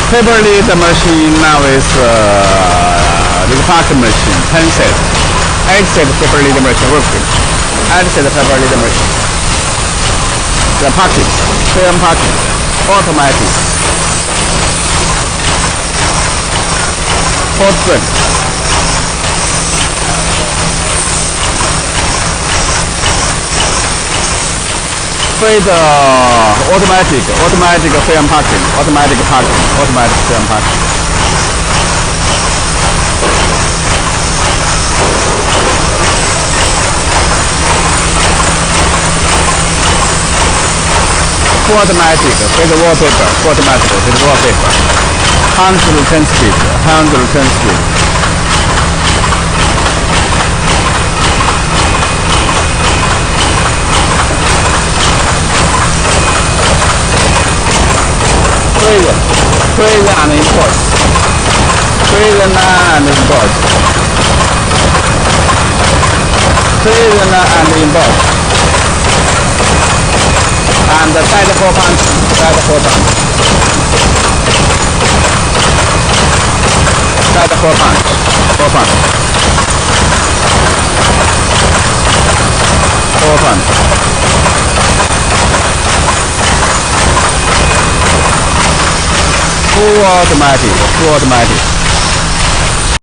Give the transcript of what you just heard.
Paper lead machine now is the packing machine, handset. Exit paper lead machine working. Exit paper lead machine. The packing, film packing, automatic. Hot print. Fade automatic film packing, automatic film packing. Full automatic with wallpaper, full automatic with wallpaper. 110 speed, 110 speed. Freeze and import. Freeze and import. Freeze and import. And side 4 punch. Side 4 punch. Side 4 punch. 4 punch. 4 punch. Full automatic, full automatic.